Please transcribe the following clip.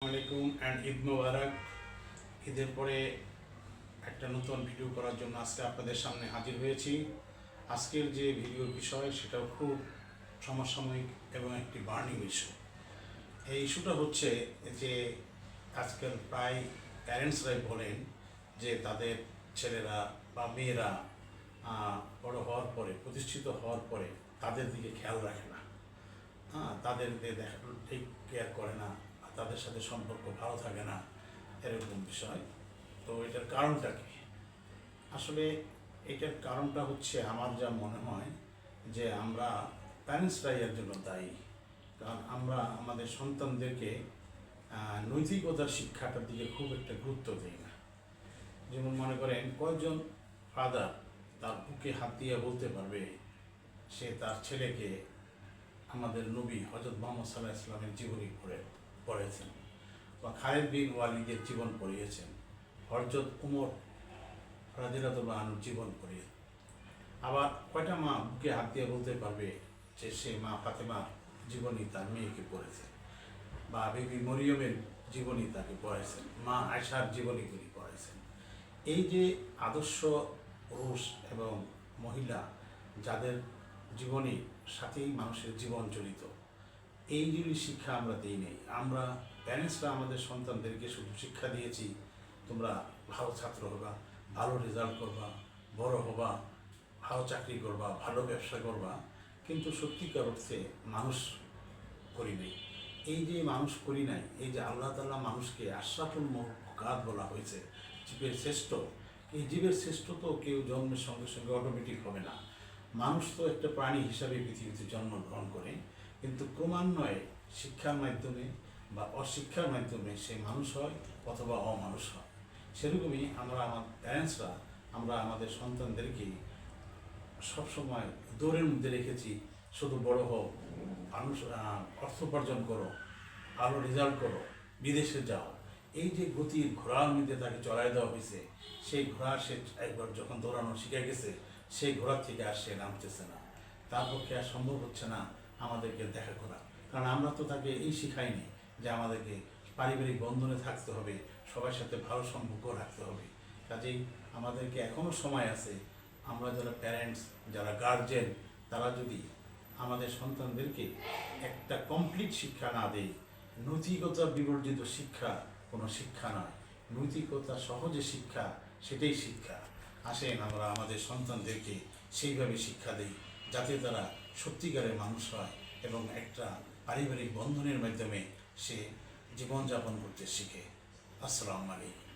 আলাইকুম অ্যান্ড ঈদ মোবারক। ঈদের পরে একটা নতুন ভিডিও করার জন্য আজকে আপনাদের সামনে হাজির হয়েছি। আজকের যে ভিডিওর বিষয় সেটাও খুব সমসাময়িক এবং একটি বার্নিং ইস্যু। এই ইস্যুটা হচ্ছে যে আজকাল প্রায় প্যারেন্টসরাই বলেন যে তাদের ছেলেরা বা মেয়েরা বড় হওয়ার পরে, প্রতিষ্ঠিত হওয়ার পরে তাদের দিকে খেয়াল রাখে না, তাদেরকে ঠিক কেয়ার করে না, তাদের সাথে সম্পর্ক ভালো থাকে না, এরকম বিষয়। তো এটার কারণটা কি? আসলে এটার কারণটা হচ্ছে আমার যা মনে হয় যে আমরা প্যারেন্টসরাই এর জন্য দায়ী। কারণ আমরা আমাদের সন্তানদেরকে নৈতিকতার শিক্ষাটার দিকে খুব একটা গুরুত্ব দিই না। যেমন মনে করেন, কয়েকজন ফাদার তার বুকে হাত দিয়ে বলতে পারবে সে তার ছেলেকে আমাদের নবী হযরত মুহাম্মদ সাল্লাল্লাহু আলাইহি ওয়াসাল্লামের জীবনী পড়েছেন, বা খালিদ বিন ওয়ালিদের জীবন পড়িয়েছেন, হযরত উমর রাদিয়াল্লাহু আনহুর জীবন পড়িয়েছেন। আবার কয়টা মা বুকে হাত দিয়ে বলতে পারবে যে সে মা ফাতেমার জীবনী তার মেয়েকে পড়েছে, বা বিবি মরিয়মের জীবনী তাকে পড়াইছেন, মা আয়েশার জীবনীগুলি পড়াইছেন। এই যে আদর্শ পুরুষ এবং মহিলা যাদের জীবনীর সাথেই মানুষের জীবন জড়িত, এইগুলি শিক্ষা আমরা দিই নাই। আমরা প্যারেন্টসরা আমাদের সন্তানদেরকে শুধু শিক্ষা দিয়েছি তোমরা ভালো ছাত্র হবা, ভালো রেজাল্ট করবা, বড় হবা, ভালো চাকরি করবা, ভালো ব্যবসা করবা, কিন্তু সত্যিকার অর্থে মানুষ করি নাই। এই যে মানুষ করি নাই, এই যে আল্লাহ তাআলা মানুষকে আশরাফুল মাখলুকাত বলা হয়েছে, জীবের শ্রেষ্ঠ। এই জীবের শ্রেষ্ঠ তো কেউ জন্মের সঙ্গে সঙ্গে অটোমেটিক হবে না। মানুষ তো একটা প্রাণী হিসাবে পৃথিবীতে জন্মগ্রহণ করে, কিন্তু ক্রমান্বয়ে শিক্ষার মাধ্যমে বা অশিক্ষার মাধ্যমে সে মানুষ হয় অথবা অমানুষ হয়। সেরকমই আমরা আমার প্যারেন্টসরা আমরা আমাদের সন্তানদেরকে সবসময় দৌড়ের মধ্যে রেখেছি, শুধু বড় হও, মানুষ অর্থ উপার্জন করো, ভালো রেজাল্ট করো, বিদেশে যাও। এই যে গতির ঘোড়ার মধ্যে তাকে চড়াই দেওয়া হয়েছে, সেই ঘোড়া সে একবার যখন দৌড়ানো শিখে গেছে, সেই ঘোড়ার থেকে আর সে নামতেছে না। তার পক্ষে আর সম্ভব হচ্ছে না আমাদেরকে দেখা করা, কারণ আমরা তো তাকে এই শিখাইনি যে আমাদেরকে পারিবারিক বন্ধনে থাকতে হবে, সবার সাথে ভালো সম্পর্ক রাখতে হবে। কাজেই আমাদেরকে এখনও সময় আছে। আমরা যারা প্যারেন্টস, যারা গার্জেন, তারা যদি আমাদের সন্তানদেরকে একটা কমপ্লিট শিক্ষা না দেয়, নৈতিকতা বিবর্জিত শিক্ষা কোনো শিক্ষা নয়, নৈতিকতা সহজে শিক্ষা, সেটাই শিক্ষা। আসেন আমরা আমাদের সন্তানদেরকে সেইভাবে শিক্ষা দিই যাতে তারা সত্যিকারের মানুষ হয় এবং একটা পারিবারিক বন্ধনের মাধ্যমে সে জীবনযাপন করতে শিখে। আসসালামু আলাইকুম।